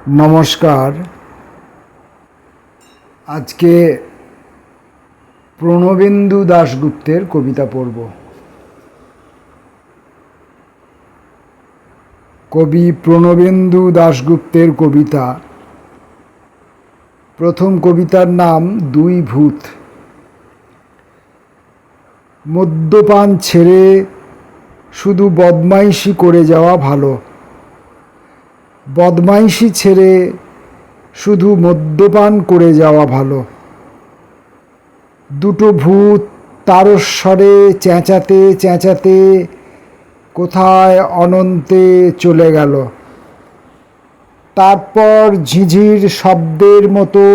নমস্কার। আজকে প্রণবেন্দু দাশগুপ্তের কবিতা পড়ব। কবি প্রণবেন্দু দাশগুপ্তের কবিতা। প্রথম কবিতার নাম দুই ভূত। মদ্যপান ছেড়ে শুধু বদমাইশি করে যাওয়া ভালো, বদমাইশি ছেড়ে শুধু মদ্যপান করে যাওয়া ভালো। দুটো ভূত তারস্বরে চেঁচাতে চেঁচাতে কোথায় অনন্তে চলে গেল। তারপর ঝিঝির শব্দের মতো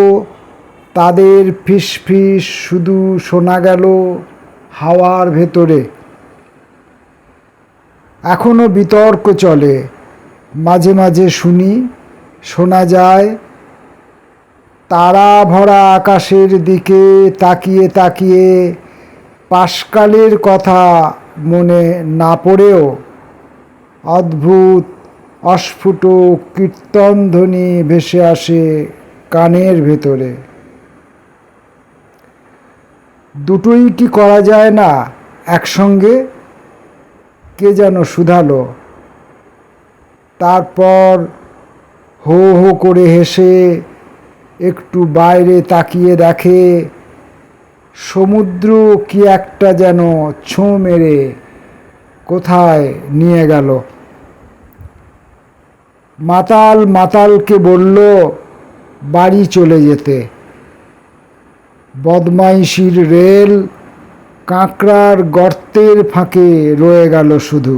তাদের ফিসফিস শুধু শোনা গেল হাওয়ার ভেতরে। এখনো বিতর্ক চলে, মাঝে মাঝে শোনা যায় তারা ভরা আকাশের দিকে তাকিয়ে তাকিয়ে পাশকালের কথা মনে না পড়েও অদ্ভুত অস্ফুট কীর্তনধ্বনি ভেসে আসে কানের ভেতরে। দুটোই কি করা যায় না একসঙ্গে? কে যেন শুধালো। তারপর হো হো করে হেসে একটু বাইরে তাকিয়ে দেখে সমুদ্র কি একটা যেন ছোঁ মেরে কোথায় নিয়ে গেল। মাতাল মাতালকে বলল বাড়ি চলে যেতে। বদমাইশির রেল কাঁকড়ার গর্তের ফাঁকে রয়ে গেল শুধু।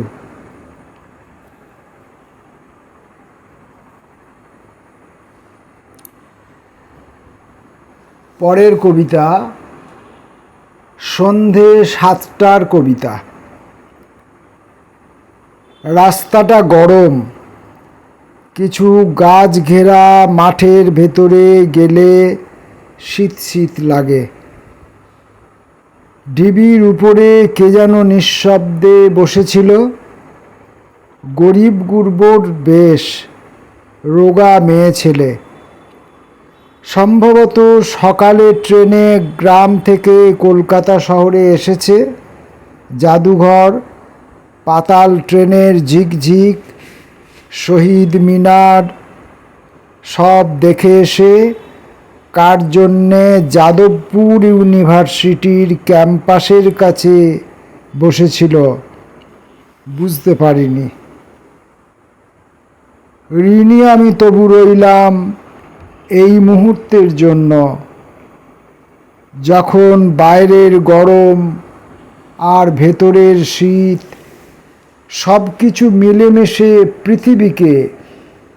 পরের কবিতা সন্ধে 7টার কবিতা। রাস্তাটা গরম, কিছু গাছ ঘেরা মাঠের ভেতরে গেলে শীত শীত লাগে। ঢিবির উপরে কে যেন নিঃশব্দে বসেছিল। গরিব গুরবোর বেশ, রোগা মেয়ে ছেলে। সম্ভবত সকালে ট্রেনে গ্রাম থেকে কলকাতা শহরে এসেছে। জাদুঘর, পাতাল ট্রেনের ঝিকঝিক, শহীদ মিনার সব দেখে এসে কার জন্যে যাদবপুর ইউনিভার্সিটির ক্যাম্পাসের কাছে বসেছিল বুঝতে পারিনি। ঋণী আমি তবু রইলাম এই মুহূর্তের জন্য, যখন বাইরের গরম আর ভেতরের শীত সব কিছু মিলেমিশে পৃথিবীকে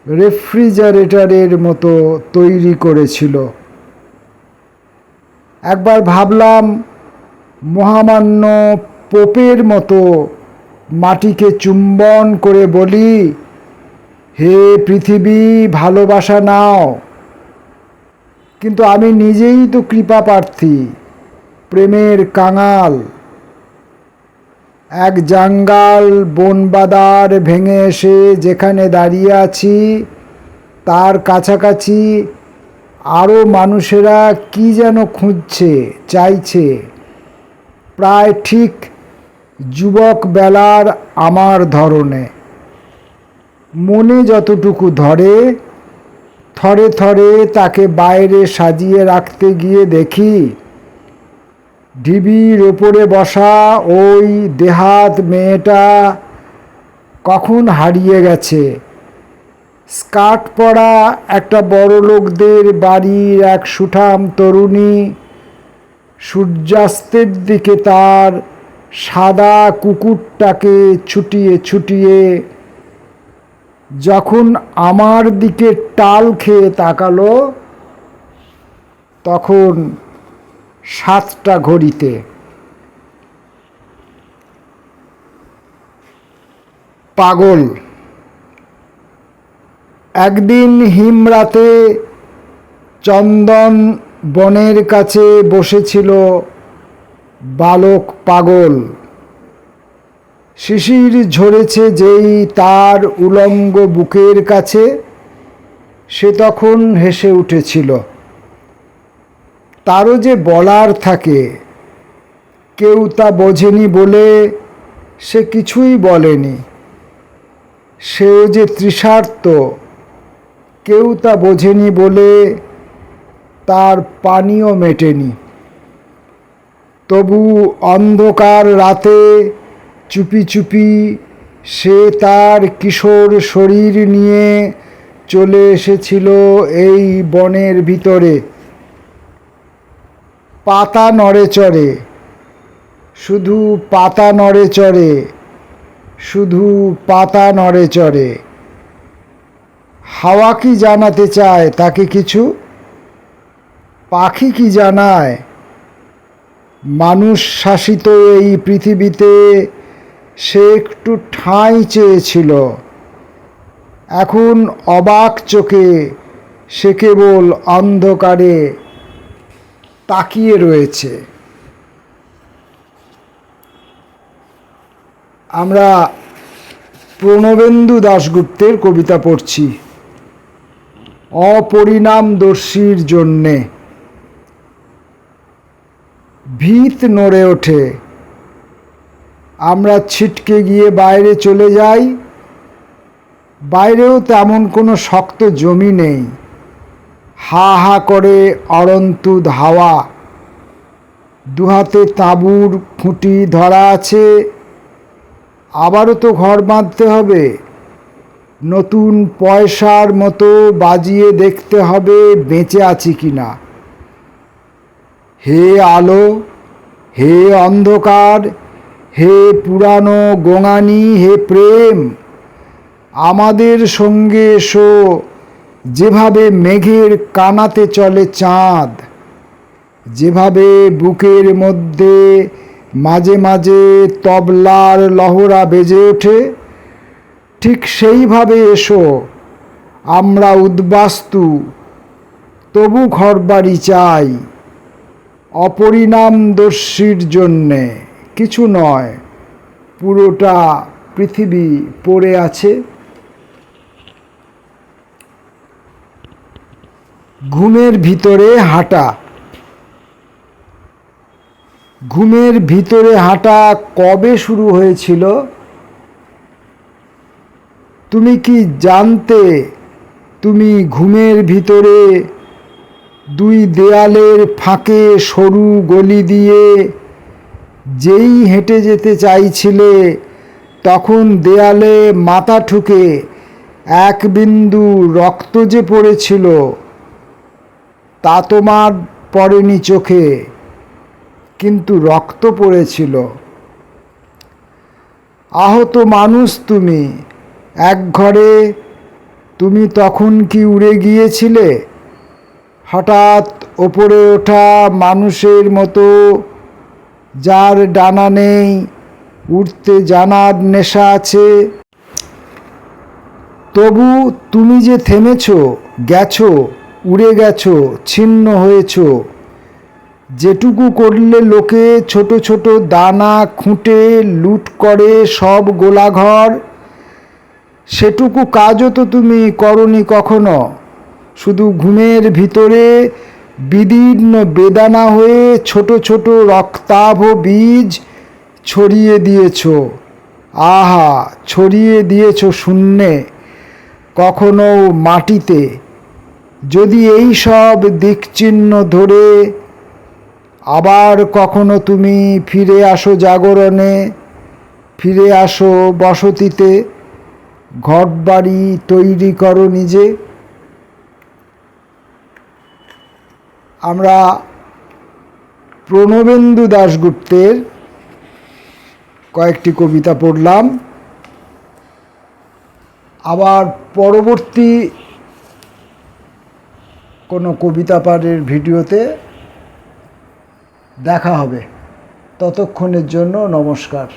রেফ্রিজারেটরের মতো তৈরি করেছিল। একবার ভাবলাম মহামান্য পোপের মতো মাটিকে চুম্বন করে বলি, হে পৃথিবী ভালোবাসা নাও। কিন্তু আমি নিজেই তো কৃপা প্রার্থী, প্রেমের কাঙাল। এক জাঙ্গাল বনবাদার ভেঙে এসে যেখানে দাঁড়িয়ে আছি তার কাছাকাছি আরও মানুষেরা কি যেন খুঁজছে, চাইছে, প্রায় ঠিক যুবক বেলার আমার ধরনে। মনে যতটুকু ধরে থরে থরে তাকে বাইরে সাজিয়ে রাখতে গিয়ে দেখি ঢিবির ওপরে বসা ওই দেহাত মেয়েটা কখন হারিয়ে গেছে। স্কার্ট পরা একটা বড়লোকদের বাড়ির এক সুঠাম তরুণী সূর্যাস্তের দিকে তার সাদা কুকুরটাকে ছুটিয়ে ছুটিয়ে যখন আমার দিকে টাল খেয়ে তাকালো, তখন 7টা ঘড়িতে। পাগল। একদিন হিমরাতে চন্দন বনের কাছে বসেছিল বালক পাগল। শিশির ঝরেছে যেই তার উলঙ্গ বুকের কাছে, সে তখন হেসে উঠেছিল। তারও যে বলার থাকে, কেউ তা বোঝেনি বলে সে কিছুই বলেনি। সেও যে তৃষার্ত, কেউ তা বোঝেনি বলে তার পানিও মেটেনি। তবু অন্ধকার রাতে চুপি চুপি সে তার কিশোর শরীর নিয়ে চলে এসেছিল এই বনের ভিতরে। পাতা নড়ে চড়ে, শুধু পাতা নড়ে চড়ে, শুধু পাতা নড়ে চড়ে। হাওয়া কি জানাতে চায় তাকে কিছু? পাখি কি জানায়? মানুষ শাসিত এই পৃথিবীতে সে একটু ঠাঁই চেয়েছিল। এখন অবাক চোখে সে কেবল অন্ধকারে তাকিয়ে রয়েছে। আমরা প্রণবেন্দু দাশগুপ্তের কবিতা পড়ছি, অপরিণামদর্শীর জন্যে। ভিত নড়ে ওঠে, আমরা ছিটকে গিয়ে বাইরে চলে যাই। বাইরেও তেমন কোনো শক্ত জমি নেই। হা হা করে অরন্তুদ হাওয়া। দুহাতে তাঁবুর খুঁটি ধরা আছে। আবারও তো ঘর বাঁধতে হবে। নতুন পয়সার মতো বাজিয়ে দেখতে হবে বেঁচে আছি কিনা। হে আলো, হে অন্ধকার, হে পুরানো গোঙানি, হে প্রেম, আমাদের সঙ্গে এসো যেভাবে মেঘের কানাতে চলে চাঁদ, যেভাবে বুকের মধ্যে মাঝে মাঝে তবলার লহরা বেজে ওঠে, ঠিক সেইভাবে এসো। আমরা উদ্বাস্তু, তবু ঘরবাড়ি চাই। অপরিণামদর্শীর জন্যে, কিছু নয়, পুরোটা পৃথিবী পড়ে আছে। ঘুমের ভিতরে হাঁটা। ঘুমের ভিতরে হাঁটা কবে শুরু হয়েছিল? তুমি কি জানতে তুমি ঘুমের ভিতরে দুই দেয়ালের ফাঁকে সরু গলি দিয়ে যেই হেঁটে যেতে চাইছিলে, তখন দেয়ালে মাথা ঠুকে এক বিন্দু রক্ত যে পড়েছিল তা তোমার পড়েনি চোখে, কিন্তু রক্ত পড়েছিল। আহত মানুষ তুমি এক ঘরে। তুমি তখন কি উড়ে গিয়েছিলে? হঠাৎ ওপরে ওঠা মানুষের মতো, যার ডানা নেই, উড়তে জানার নেশা আছে। তবু তুমি যে থেমেছো, গেছো, উড়ে গেছো, ছিন্ন হয়েছো। যেটুকু করলে লোকে ছোট ছোট দানা খুঁটে লুট করে সব গোলাঘর, সেটুকু কাজও তো তুমি করনি কখনো। শুধু ঘুমের ভিতরে বিদীর্ণ বেদানা হয়ে ছোট ছোট রক্তাভ বীজ ছড়িয়ে দিয়েছ। আহা, ছড়িয়ে দিয়েছ শূন্যে, কখনো মাটিতে। যদি এই সব দিকচিহ্ন ধরে আবার কখনো তুমি ফিরে আসো জাগরণে, ফিরে আসো বসতিতে, ঘরবাড়ি তৈরি করো নিজে। আমরা প্রণবেন্দু দাশগুপ্তের কয়েকটি কবিতা পড়লাম। আবার পরবর্তী কোনো কবিতা পাঠের ভিডিওতে দেখা হবে। ততক্ষণের জন্য নমস্কার।